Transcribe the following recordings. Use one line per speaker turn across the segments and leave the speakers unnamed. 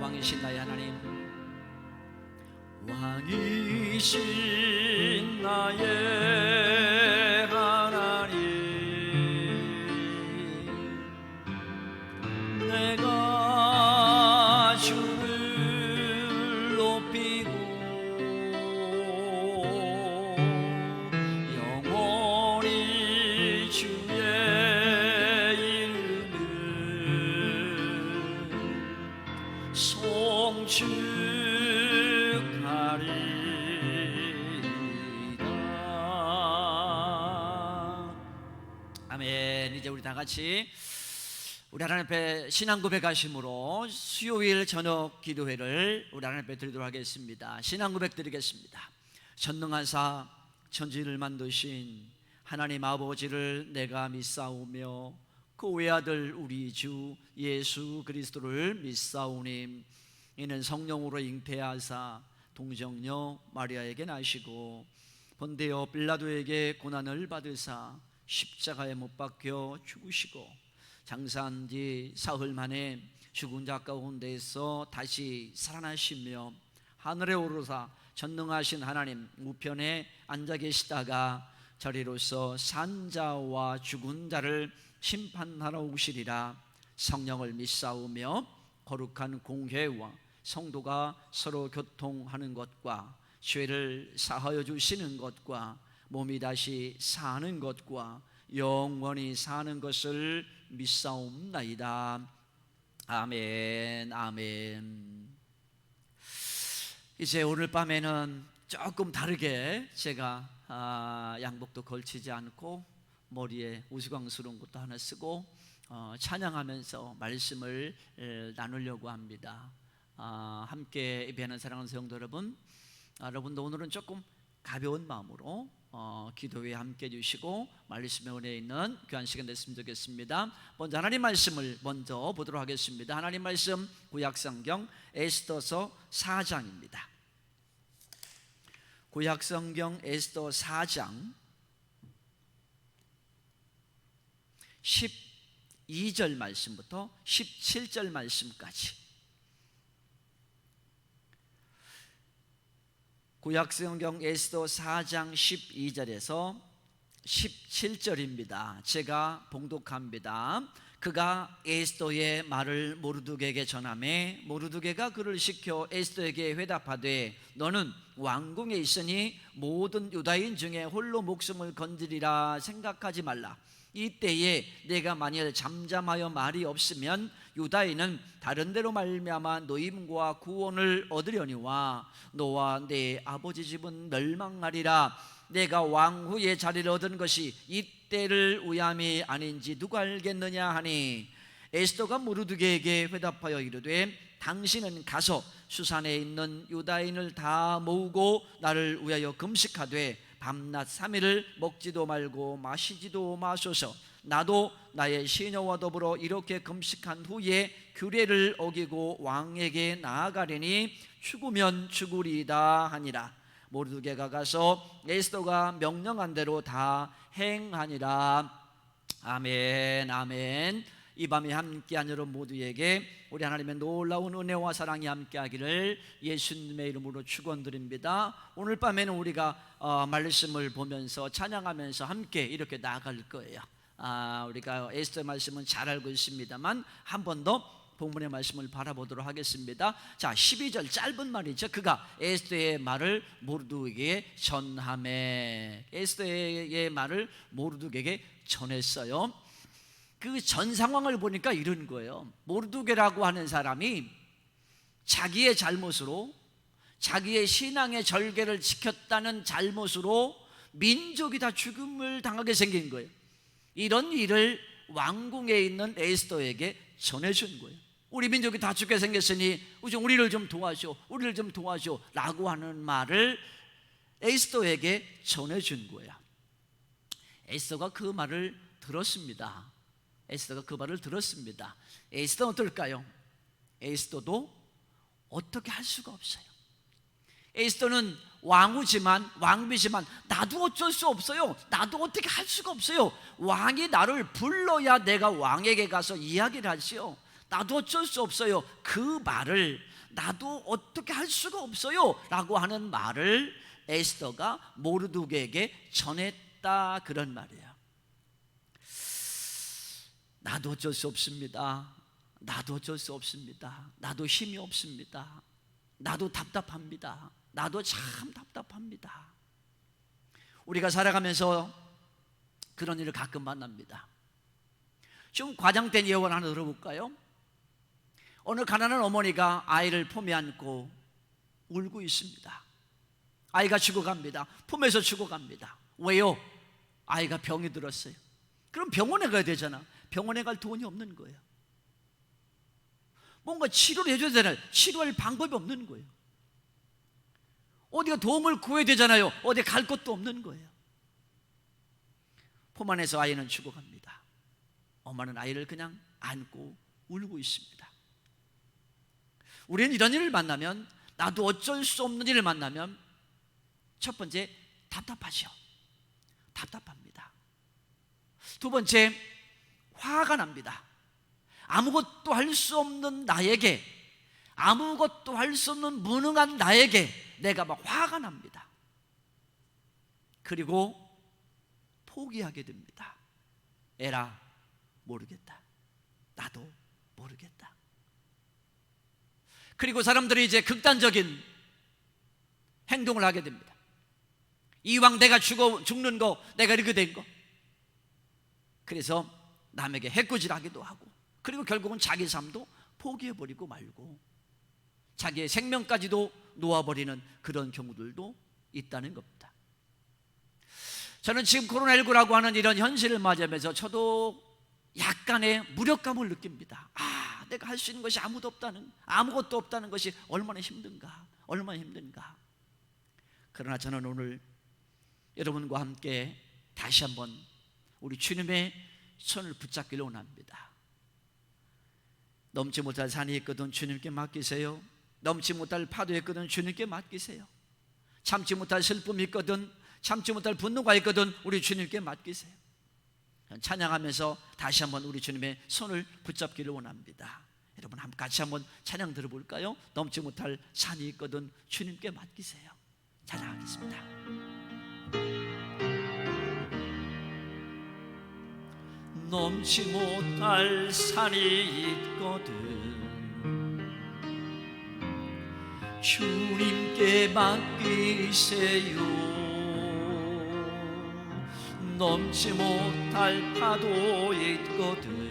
왕이신 나의 하나님, 왕이신 나의 하나님, 내가 주를 높이고 영원히 주의 이름을 송축하리이다. 아멘. 이제 우리 다 같이 우리 하나님 앞에 신앙 고백하심으로 수요일 저녁 기도회를 우리 하나님 앞에 드리도록 하겠습니다. 신앙 고백 드리겠습니다. 전능하사 천지를 만드신 하나님 아버지를 내가 믿사오며 그 외아들 우리 주 예수 그리스도를 믿사오니 이는 성령으로 잉태하사 동정녀 마리아에게 나시고 본데요 빌라도에게 고난을 받으사 십자가에 못 박혀 죽으시고 장사한 지 사흘 만에 죽은 자 가운데에서 다시 살아나시며 하늘에 오르사 전능하신 하나님 우편에 앉아 계시다가 저리로서 산 자와 죽은 자를 심판하러 오시리라. 성령을 믿사오며 거룩한 공회와 성도가 서로 교통하는 것과 죄를 사하여 주시는 것과 몸이 다시 사는 것과 영원히 사는 것을 믿사옵나이다. 아멘. 아멘. 이제 오늘 밤에는 조금 다르게 제가 양복도 걸치지 않고 머리에 우스꽝스러운 것도 하나 쓰고 찬양하면서 말씀을 나누려고 합니다. 함께 예배하는 사랑하는 성도 여러분, 여러분도 오늘은 조금 가벼운 마음으로 기도에 함께 해주시고 말씀의 은혜에 있는 귀한 시간 됐으면 좋겠습니다. 먼저 하나님 말씀을 먼저 보도록 하겠습니다. 하나님 말씀 구약성경 에스더서 4장입니다. 구약성경 에스더 4장 12절 말씀부터 17절 말씀까지, 구약성경 에스더 4장 12절에서 17절입니다. 제가 봉독합니다. 그가 에스더의 말을 모르드게에게 전하매 모르드게가 그를 시켜 에스더에게 회답하되 너는 왕궁에 있으니 모든 유다인 중에 홀로 목숨을 건지리라 생각하지 말라. 이때에 내가 만일 잠잠하여 말이 없으면 유다인은 다른 데로 말미암아 노임과 구원을 얻으려니와 너와 내 아버지 집은 멸망하리라. 내가 왕후의 자리를 얻은 것이 이때를 위함이 아닌지 누가 알겠느냐 하니 에스더가 모르드게에게 회답하여 이르되 당신은 가서 수산에 있는 유다인을 다 모으고 나를 위하여 금식하되 밤낮 3일을 먹지도 말고 마시지도 마소서. 나도 나의 시녀와 더불어 이렇게 금식한 후에 규례를 어기고 왕에게 나아가려니 죽으면 죽으리이다 하니라. 모르드게가 가서 에스더가 명령한 대로 다 행하니라. 아멘. 아멘. 이 밤에 함께한 여러분 모두에게 우리 하나님의 놀라운 은혜와 사랑이 함께하기를 예수님의 이름으로 축원드립니다. 오늘 밤에는 우리가 말씀을 보면서 찬양하면서 함께 이렇게 나아갈 거예요. 우리가 에스더 말씀은 잘 알고 있습니다만 한 번 더 본문의 말씀을 바라보도록 하겠습니다. 자, 12절 짧은 말이죠. 그가 에스더의 말을 모르드게에게 전하매. 에스더의 말을 모르드게에게 전했어요. 그 전 상황을 보니까 이런 거예요. 모르드게라고 하는 사람이 자기의 잘못으로, 자기의 신앙의 절개를 지켰다는 잘못으로 민족이 다 죽음을 당하게 생긴 거예요. 이런 일을 왕궁에 있는 에스더에게 전해준 거예요. 우리 민족이 다 죽게 생겼으니 우리를 좀 도와줘, 우리를 좀 도와줘 라고 하는 말을 에스더에게 전해준 거예요. 에스더가 그 말을 들었습니다. 에스더가 그 말을 들었습니다. 에스더는 어떨까요? 에스더도 어떻게 할 수가 없어요. 에스더는 왕후지만, 왕비지만 나도 어쩔 수 없어요. 나도 어떻게 할 수가 없어요. 왕이 나를 불러야 내가 왕에게 가서 이야기를 하지요. 나도 어쩔 수 없어요. 그 말을 나도 어떻게 할 수가 없어요 라고 하는 말을 에스더가 모르드게에게 전했다, 그런 말이에요. 나도 어쩔 수 없습니다. 나도 어쩔 수 없습니다. 나도 힘이 없습니다. 나도 답답합니다. 나도 참 답답합니다. 우리가 살아가면서 그런 일을 가끔 만납니다. 좀 과장된 예언 하나 들어볼까요? 어느 가난한 어머니가 아이를 품에 안고 울고 있습니다. 아이가 죽어갑니다. 품에서 죽어갑니다. 왜요? 아이가 병이 들었어요. 그럼 병원에 가야 되잖아. 병원에 갈 돈이 없는 거예요. 뭔가 치료를 해줘야 되잖아요. 치료할 방법이 없는 거예요. 어디가 도움을 구해야 되잖아요. 어디 갈 곳도 없는 거예요. 품 안에서 아이는 죽어갑니다. 엄마는 아이를 그냥 안고 울고 있습니다. 우리는 이런 일을 만나면, 나도 어쩔 수 없는 일을 만나면 첫 번째, 답답하죠. 답답합니다. 두 번째, 화가 납니다. 아무것도 할 수 없는 나에게, 아무것도 할 수 없는 무능한 나에게 내가 막 화가 납니다. 그리고 포기하게 됩니다. 에라, 모르겠다. 나도 모르겠다. 그리고 사람들이 이제 극단적인 행동을 하게 됩니다. 이왕 내가 죽는 거, 내가 이렇게 된 거, 그래서 남에게 해코지하기도 하고, 그리고 결국은 자기 삶도 포기해버리고 말고 자기의 생명까지도 놓아버리는 그런 경우들도 있다는 겁니다. 저는 지금 코로나19라고 하는 이런 현실을 맞이하면서 저도 약간의 무력감을 느낍니다. 내가 할 수 있는 것이 아무것도 없다는 것이 얼마나 힘든가, 얼마나 힘든가. 그러나 저는 오늘 여러분과 함께 다시 한번 우리 주님의 손을 붙잡기를 원합니다. 넘지 못할 산이 있거든 주님께 맡기세요. 넘지 못할 파도에 있거든 주님께 맡기세요. 참지 못할 슬픔이 있거든, 참지 못할 분노가 있거든 우리 주님께 맡기세요. 찬양하면서 다시 한번 우리 주님의 손을 붙잡기를 원합니다. 여러분 같이 한번 찬양 들어볼까요? 넘지 못할 산이 있거든 주님께 맡기세요. 찬양하겠습니다. 넘지 못할 산이 있거든 주님께 맡기세요. 넘지 못할 파도 있거든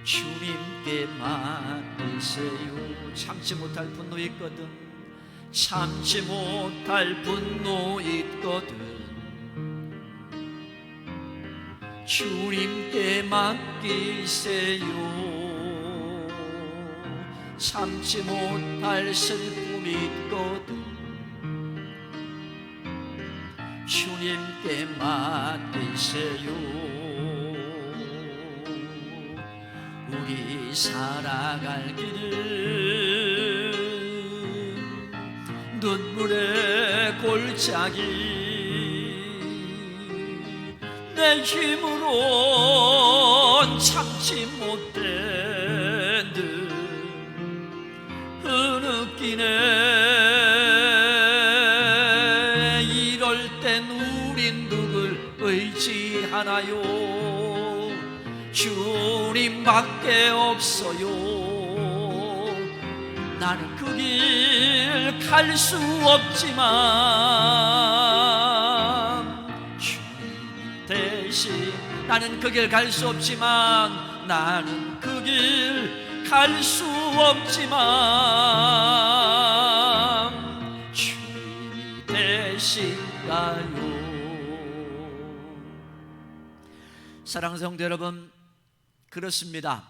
주님께 맡기세요. 참지 못할 분노 있거든, 참지 못할 분노 있거든 주님께 맡기세요. 참지 못할 슬픔이 있거든 주님께 맡기세요. 우리 살아갈 길은 눈물의 골짜기 내 힘으론 참지 못된 듯 흐느끼네. 이럴 땐 우린 누굴 의지하나요? 주님밖에 없어요. 나는 그 길 갈 수 없지만 주님 대신, 나는 그 길 갈 수 없지만, 나는 그 길 갈 수 없지만 주님이 대신 가요. 사랑하는 성도 여러분, 그렇습니다.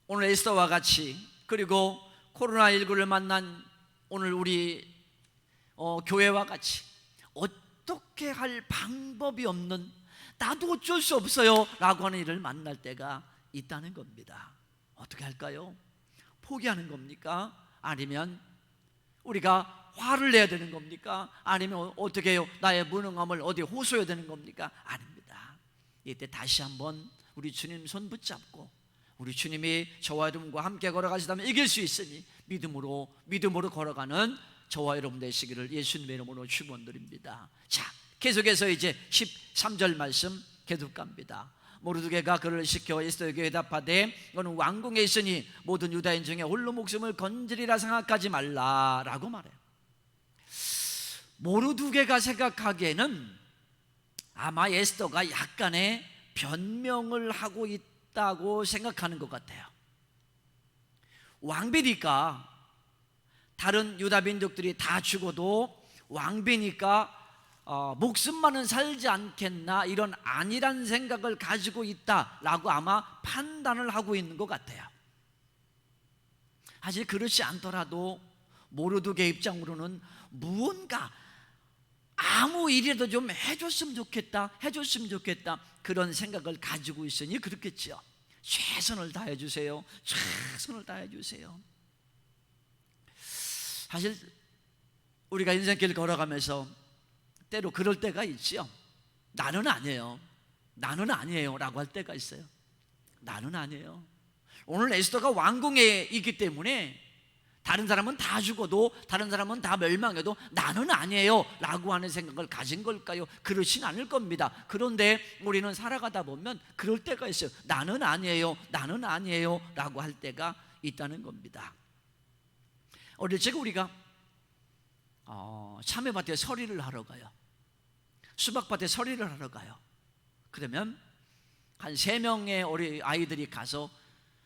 오늘 에스더와 같이, 그리고 코로나19를 만난 오늘 우리 교회와 같이 어떻게 할 방법이 없는, 나도 어쩔 수 없어요 라고 하는 일을 만날 때가 있다는 겁니다. 어떻게 할까요? 포기하는 겁니까? 아니면 우리가 화를 내야 되는 겁니까? 아니면 어떻게 해요? 나의 무능함을 어디 호소해야 되는 겁니까? 아닙니다. 이때 다시 한번 우리 주님 손 붙잡고 우리 주님이 저와 여러분과 함께 걸어가시다면 이길 수 있으니 믿음으로 걸어가는 저와 여러분 되시기를 예수님의 이름으로 축원드립니다. 자, 계속해서 이제 13절 말씀 계속 갑니다. 모르드게가 그를 시켜 에스더에게 대답하되 너는 왕궁에 있으니 모든 유다인 중에 홀로 목숨을 건지리라 생각하지 말라라고 말해요. 모르드게가 생각하기에는 아마 에스더가 약간의 변명을 하고 있다고 생각하는 것 같아요. 왕비니까 다른 유다 민족들이 다 죽어도 왕비니까 목숨만은 살지 않겠나, 이런 안일한 생각을 가지고 있다라고 아마 판단을 하고 있는 것 같아요. 사실 그렇지 않더라도 모르드게 입장으로는 무언가 아무 일이라도 좀 해줬으면 좋겠다 그런 생각을 가지고 있으니 그렇겠죠. 최선을 다해 주세요. 최선을 다해 주세요. 사실 우리가 인생길 걸어가면서 때로 그럴 때가 있죠. 나는 아니에요 라고 할 때가 있어요. 나는 아니에요. 오늘 에스더가 왕궁에 있기 때문에 다른 사람은 다 죽어도, 다른 사람은 다 멸망해도 나는 아니에요 라고 하는 생각을 가진 걸까요? 그렇진 않을 겁니다. 그런데 우리는 살아가다 보면 그럴 때가 있어요. 나는 아니에요 라고 할 때가 있다는 겁니다. 어릴 적 우리가 참외밭에 서리를 하러 가요. 수박밭에 서리를 하러 가요. 그러면 한 3명의 어린 아이들이 가서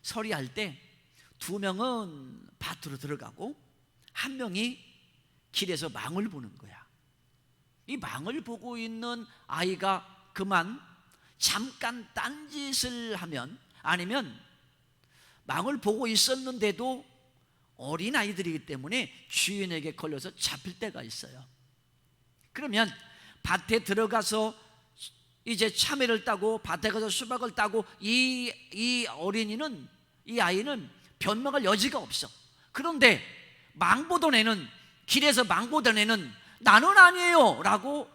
서리할 때 2명은 밭으로 들어가고 1명이 길에서 망을 보는 거야. 이 망을 보고 있는 아이가 그만 잠깐 딴짓을 하면, 아니면 망을 보고 있었는데도 어린 아이들이기 때문에 주인에게 걸려서 잡힐 때가 있어요. 그러면 밭에 들어가서 이제 참외를 따고 밭에 가서 수박을 따고 이 어린이는, 이 아이는 변명할 여지가 없어. 그런데 망보던 애는, 길에서 망보던 애는 나는 아니에요 라고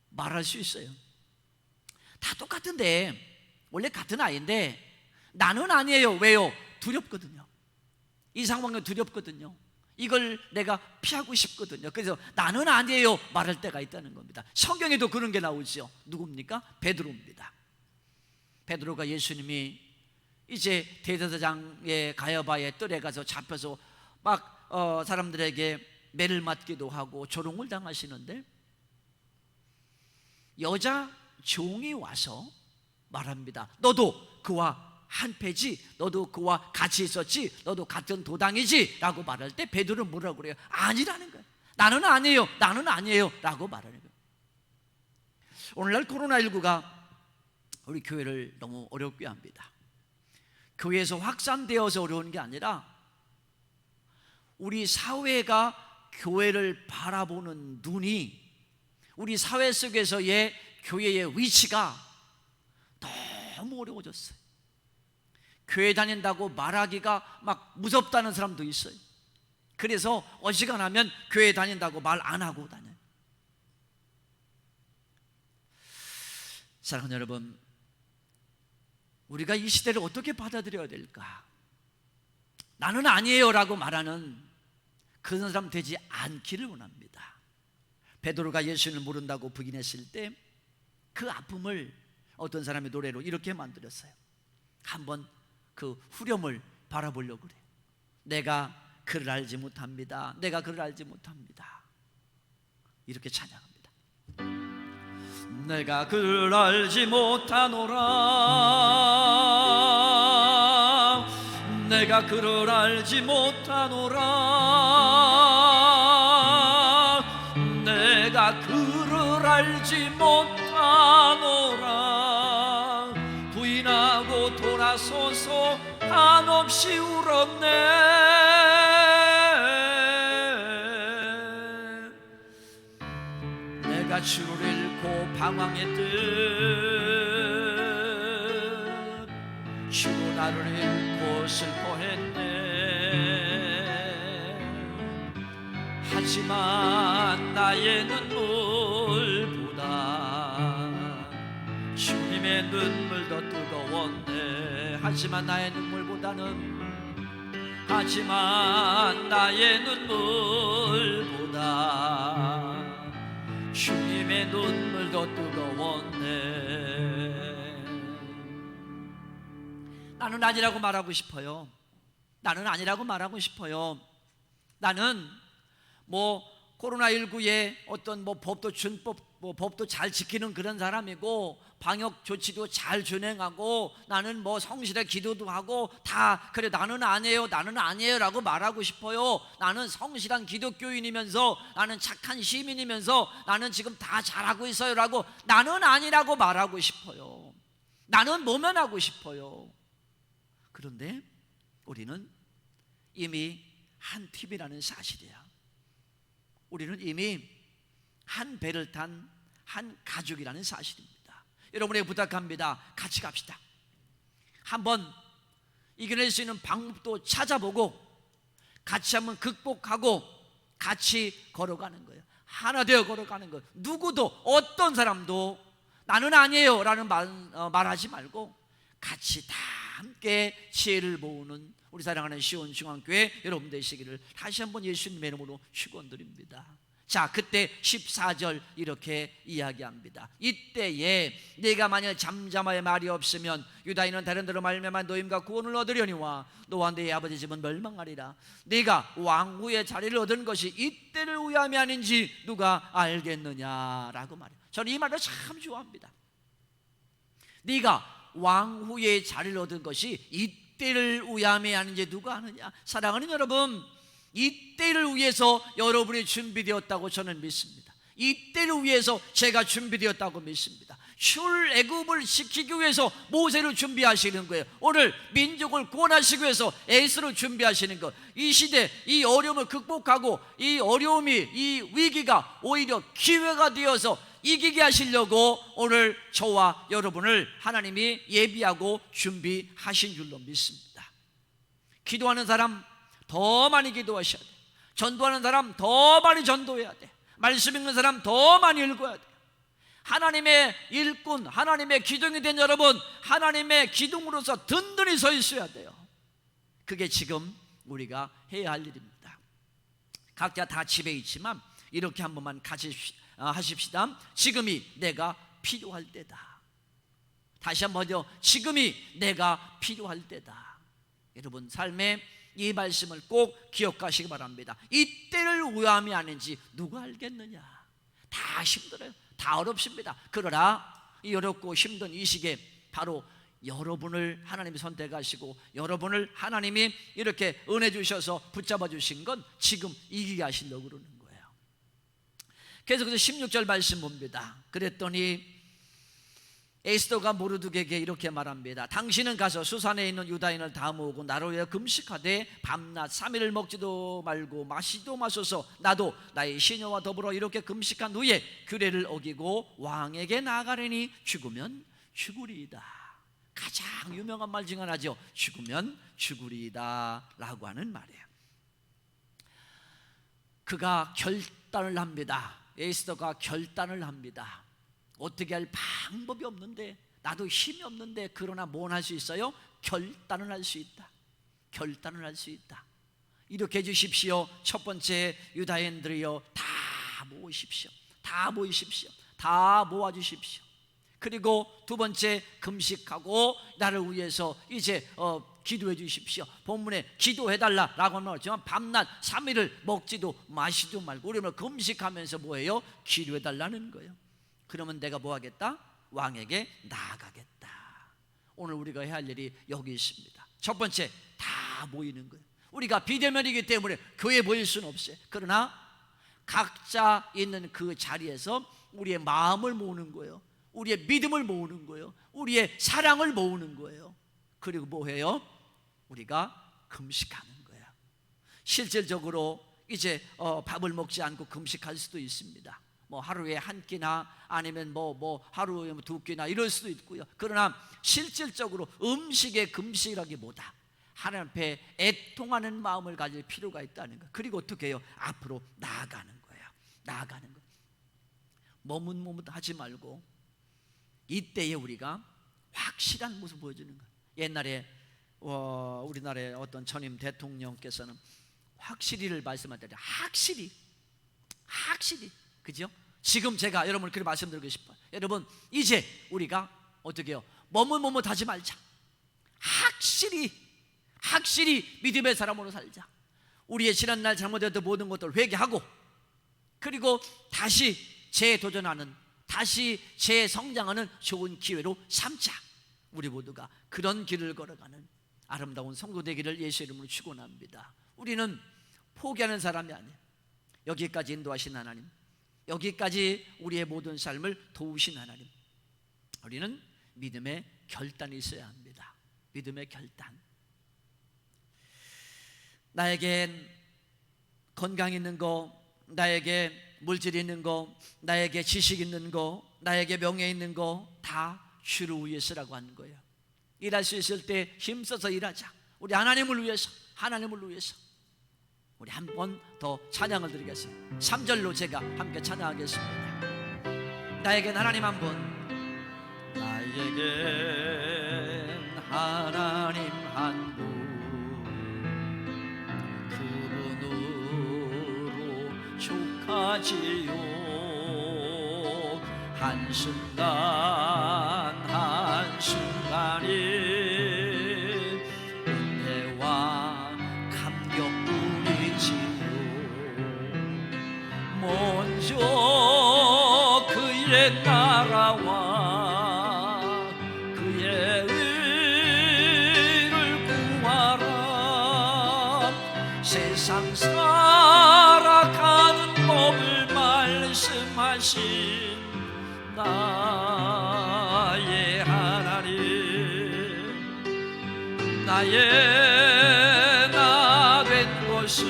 말할 수 있어요. 다 똑같은데, 원래 같은 아이인데 나는 아니에요. 왜요? 두렵거든요. 이 상황이 두렵거든요. 이걸 내가 피하고 싶거든요. 그래서 나는 아니에요 말할 때가 있다는 겁니다. 성경에도 그런 게 나오죠. 누굽니까? 베드로입니다. 베드로가 예수님이 이제 대제사장의 가야바의 뜰에 가서 잡혀서 막 사람들에게 매를 맞기도 하고 조롱을 당하시는데, 여자 종이 와서 말합니다. 너도 그와 한패지, 너도 그와 같이 있었지, 너도 같은 도당이지 라고 말할 때 베드로는 뭐라고 그래요? 아니라는 거예요. 나는 아니에요 라고 말하는 거예요. 오늘날 코로나19가 우리 교회를 너무 어렵게 합니다. 교회에서 확산되어서 어려운 게 아니라 우리 사회가 교회를 바라보는 눈이, 우리 사회 속에서의 교회의 위치가 너무 어려워졌어요. 교회 다닌다고 말하기가 막 무섭다는 사람도 있어요. 그래서 어지간하면 교회 다닌다고 말 안 하고 다녀요. 사랑하는 여러분, 우리가 이 시대를 어떻게 받아들여야 될까? 나는 아니에요 라고 말하는 그런 사람 되지 않기를 원합니다. 베드로가 예수를 모른다고 부인했을 때 그 아픔을 어떤 사람의 노래로 이렇게 만들었어요. 한번 그 후렴을 바라보려고 그래요. 내가 그를 알지 못합니다. 내가 그를 알지 못합니다. 이렇게 찬양합니다. 내가 그를 알지 못하노라. 내가 그를 알지 못하노라. 내가 그를 알지 못하노라. 부인하고 돌아서서 한없이 울었네. 내가 주를 잃고 방황했듯 주도 나를 잃고 슬퍼했네. 하지만 나의 눈물보다 주님의 눈물 더 뜨거웠네. 하지만 나의 눈물보다 주님의 눈물 더 뜨거웠네. 나는 아니라고 말하고 싶어요. 나는 코로나19에 어떤 법도 법도 잘 지키는 그런 사람이고, 방역 조치도 잘 준행하고, 나는 성실하게 기도도 하고 다 그래. 나는 아니에요라고 말하고 싶어요. 나는 성실한 기독교인이면서, 나는 착한 시민이면서, 나는 지금 다 잘하고 있어요라고 나는 아니라고 말하고 싶어요. 나는 모면하고 싶어요. 그런데 우리는 이미 한 팀이라는 사실이야. 우리는 이미 한 배를 탄 한 가족이라는 사실입니다. 여러분에게 부탁합니다. 같이 갑시다. 한번 이겨낼 수 있는 방법도 찾아보고 같이 한번 극복하고 같이 걸어가는 거예요. 하나 되어 걸어가는 거예요. 누구도, 어떤 사람도 나는 아니에요 라는 말하지 말고 같이 다 함께 지혜를 모으는 우리 사랑하는 시온중앙교회 여러분 되시기를 다시 한번 예수님의 이름으로 축원드립니다. 자, 그때 14절 이렇게 이야기합니다. 이때에 네가 만약 잠잠하여 말이 없으면 유다인은 다른 데로 말미암아 노임과 구원을 얻으려니와 너와 네 아버지 집은 멸망하리라. 네가 왕후의 자리를 얻은 것이 이때를 위함이 아닌지 누가 알겠느냐라고 말해요. 저는 이 말을 참 좋아합니다. 네가 왕후의 자리를 얻은 것이 이때를 위함이 아닌지 누가 아느냐. 사랑하는 여러분, 이때를 위해서 여러분이 준비되었다고 저는 믿습니다. 이때를 위해서 제가 준비되었다고 믿습니다. 출애굽을 시키기 위해서 모세를 준비하시는 거예요. 오늘 민족을 구원하시기 위해서 에스를 준비하시는 것. 이 시대 이 어려움을 극복하고 이 어려움이, 이 위기가 오히려 기회가 되어서 이기게 하시려고 오늘 저와 여러분을 하나님이 예비하고 준비하신 줄로 믿습니다. 기도하는 사람 더 많이 기도하셔야 돼. 전도하는 사람 더 많이 전도해야 돼. 말씀 읽는 사람 더 많이 읽어야 돼. 하나님의 일꾼, 하나님의 기둥이 된 여러분, 하나님의 기둥으로서 든든히 서 있어야 돼요. 그게 지금 우리가 해야 할 일입니다. 각자 다 집에 있지만 이렇게 한 번만 같이 하십시다. 지금이 내가 필요할 때다. 다시 한번요. 지금이 내가 필요할 때다. 여러분 삶에 이 말씀을 꼭 기억하시기 바랍니다. 이때를 위함이 아닌지 누가 알겠느냐. 다 힘들어요. 다 어렵습니다. 그러나 이 어렵고 힘든 이 시기에 바로 여러분을 하나님이 선택하시고 여러분을 하나님이 이렇게 은혜 주셔서 붙잡아 주신 건 지금 이기게 하시려고 그러는 거예요. 그래서 16절 말씀 봅니다. 그랬더니 에스더가 모르드게에게 이렇게 말합니다. 당신은 가서 수산에 있는 유다인을 다 모으고 나로 위하여 금식하되 밤낮 3일을 먹지도 말고 마시도 마소서. 나도 나의 시녀와 더불어 이렇게 금식한 후에 규례를 어기고 왕에게 나아가려니 죽으면 죽으리이다. 가장 유명한 말 중 하나죠. 죽으면 죽으리이다 라고 하는 말이에요. 그가 결단을 합니다. 에스더가 결단을 합니다. 어떻게 할 방법이 없는데, 나도 힘이 없는데, 그러나 뭘 할 수 있어요? 결단을 할 수 있다. 결단을 할 수 있다. 이렇게 해주십시오. 첫 번째, 유다인들이여 다 모으십시오. 다 모이십시오. 다 모아주십시오. 그리고 두 번째, 금식하고 나를 위해서 이제 기도해 주십시오. 본문에 기도해달라라고 말했지만 밤낮 3일을 먹지도 마시지도 말고 우리는 금식하면서 뭐예요? 기도해달라는 거예요. 그러면 내가 뭐 하겠다? 왕에게 나아가겠다. 오늘 우리가 해야 할 일이 여기 있습니다. 첫 번째, 다 모이는 거예요. 우리가 비대면이기 때문에 교회에 모일 수는 없어요. 그러나 각자 있는 그 자리에서 우리의 마음을 모으는 거예요. 우리의 믿음을 모으는 거예요. 우리의 사랑을 모으는 거예요. 그리고 뭐 해요? 우리가 금식하는 거예요. 실질적으로 이제 밥을 먹지 않고 금식할 수도 있습니다. 뭐 하루에 한 끼나 아니면 뭐 하루에 두 끼나 이럴 수도 있고요. 그러나 실질적으로 음식의 금식이라기보다 하나님 앞에 애통하는 마음을 가질 필요가 있다는 거예요. 그리고 어떻게 해요? 앞으로 나아가는 거예요. 나아가는 거예요. 머뭇머뭇하지 말고 이때에 우리가 확실한 모습을 보여주는 거예요. 옛날에 우리나라의 어떤 전임 대통령께서는 확실히를 말씀하더니 확실히 그죠? 지금 제가 여러분을 그렇게 말씀드리고 싶어요. 여러분, 이제 우리가 어떻게 해요? 머뭇머뭇하지 말자. 확실히 믿음의 사람으로 살자. 우리의 지난날 잘못했던 모든 것들을 회개하고, 그리고 다시 재도전하는, 다시 재성장하는 좋은 기회로 삼자. 우리 모두가 그런 길을 걸어가는 아름다운 성도 되기를 예수 이름으로 축원합니다. 우리는 포기하는 사람이 아니에요. 여기까지 인도하신 하나님, 여기까지 우리의 모든 삶을 도우신 하나님, 우리는 믿음의 결단이 있어야 합니다. 믿음의 결단. 나에겐 건강 있는 거, 나에게 물질 있는 거, 나에게 지식 있는 거, 나에게 명예 있는 거 다 주를 위해서라고 하는 거예요. 일할 수 있을 때 힘써서 일하자. 우리 하나님을 위해서, 우리 한 번 더 찬양을 드리겠습니다. 3절로 제가 함께 찬양하겠습니다. 나에겐 하나님 한 분, 나에겐 하나님 한 분, 그분으로 족하지요. 한순간이 은혜와 감격뿐이지요. 먼저 그의 나라와 그의 의를 구하라. 세상 살아가는 법을 말씀하신 나의 하나님, 나의 나 된 것은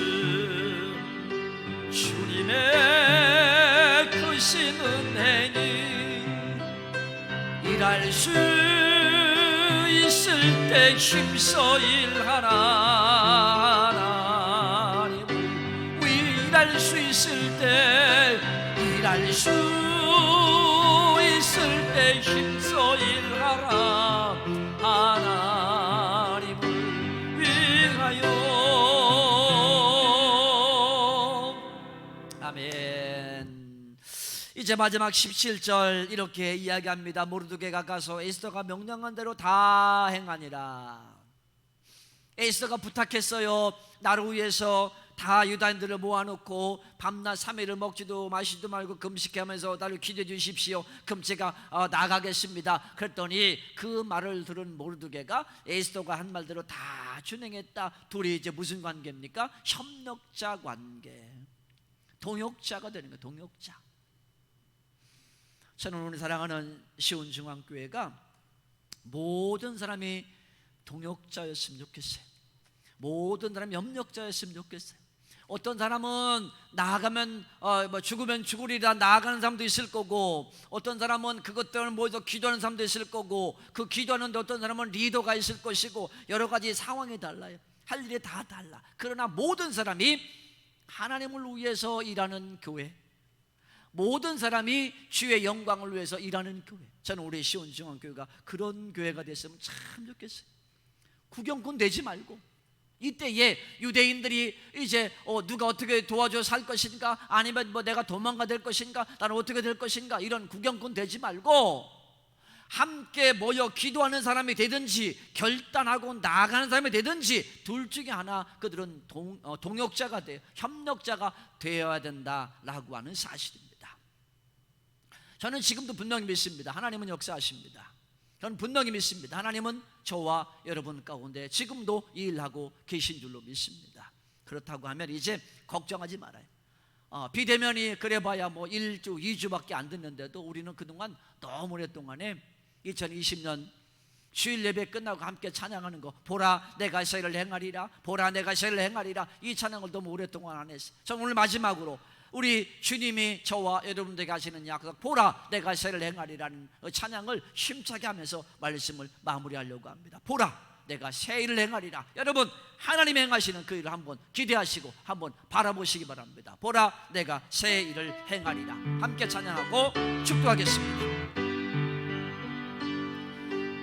주님의 크신 은혜니, 일할 수 있을 때 힘써 일하라. 하나님, 일할 수 있을 때, 힘써 일하라. 하나님을 위하여. 아멘. 이제 마지막 17절 이렇게 이야기합니다. 모르드게가 가서 에스더가 명령한 대로 다 행하니라. 에스더가 부탁했어요. 나를 위해서 다 유다인들을 모아놓고 밤낮 3일을 먹지도 마시지도 말고 금식하면서 나를 기도해 주십시오. 그럼 제가 나가겠습니다. 그랬더니 그 말을 들은 모르드게가 에스더가 한 말대로 다 준행했다. 둘이 이제 무슨 관계입니까? 협력자 관계, 동역자가 되는 거예요. 동역자. 저는 우리 사랑하는 시온중앙교회가 모든 사람이 동역자였으면 좋겠어요. 모든 사람이 협력자였으면 좋겠어요. 어떤 사람은 나아가면 죽으면 죽으리라 나아가는 사람도 있을 거고, 어떤 사람은 그것 때문에 모여서 기도하는 사람도 있을 거고, 그 기도하는데 어떤 사람은 리더가 있을 것이고, 여러 가지 상황이 달라요. 할 일이 다 달라. 그러나 모든 사람이 하나님을 위해서 일하는 교회, 모든 사람이 주의 영광을 위해서 일하는 교회. 저는 우리 시온중앙교회가 그런 교회가 됐으면 참 좋겠어요. 구경꾼 되지 말고, 이때에 유대인들이 이제 누가 어떻게 도와줘 살 것인가, 아니면 내가 도망가 될 것인가, 나는 어떻게 될 것인가, 이런 구경꾼 되지 말고 함께 모여 기도하는 사람이 되든지 결단하고 나아가는 사람이 되든지 둘 중에 하나, 그들은 동역자가 돼요. 협력자가 되어야 된다라고 하는 사실입니다. 저는 지금도 분명히 믿습니다. 하나님은 역사하십니다. 저는 분명히 믿습니다. 하나님은 저와 여러분 가운데 지금도 일하고 계신 줄로 믿습니다. 그렇다고 하면 이제 걱정하지 말아요. 비대면이 그래봐야 뭐 1주, 2주밖에 안 됐는데도 우리는 그동안 너무 오랫동안에 2020년 주일 예배 끝나고 함께 찬양하는 거, 보라 내가 세를 행하리라, 보라 내가 세를 행하리라, 이 찬양을 너무 오랫동안 안 했어요. 저는 오늘 마지막으로 우리 주님이 저와 여러분들에게 하시는 약속, 보라 내가 세를 행하리라는 찬양을 힘차게 하면서 말씀을 마무리하려고 합니다. 보라 내가 새 일을 행하리라. 여러분, 하나님이 행하시는 그 일을 한번 기대하시고 한번 바라보시기 바랍니다. 보라 내가 새 일을 행하리라. 함께 찬양하고 축도하겠습니다.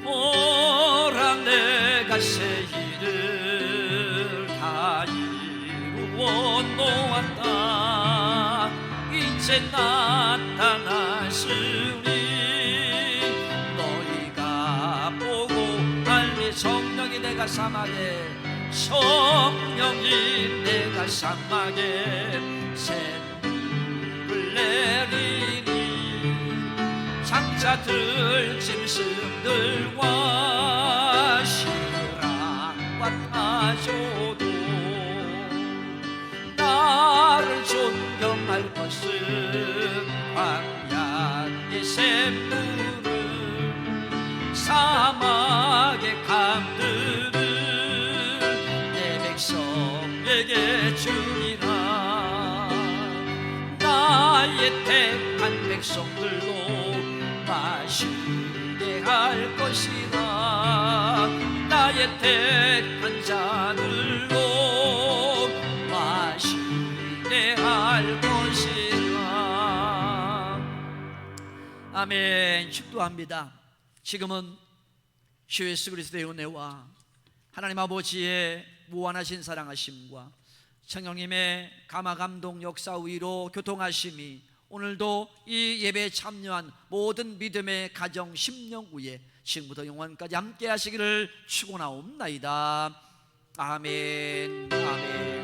보라 내 내가 새 일을 다 이루어 놓았다. 이제 나타나시리. 너희가 보고 알미. 성령이 내가 삼하게, 성령이 내가 삼하게 샘물을 내리니. 장자들 짐승들과 신랑과 타조도 나를 존경할 것은 광야의 샘물을, 사막의 강들을 내 백성에게 주리라. 나의 택한 백성들로 마시게 할 것이라. 나의 택한 자들로 마시게 할 것이라. 아멘. 축도합니다. 지금은 주 예수 그리스도의 은혜와 하나님 아버지의 무한하신 사랑하심과 성령님의 감화감동 역사 위로 교통하심이 오늘도 이 예배에 참여한 모든 믿음의 가정 심령 위에 지금부터 영원까지 함께 하시기를 축원하옵나이다. 아멘. 아멘.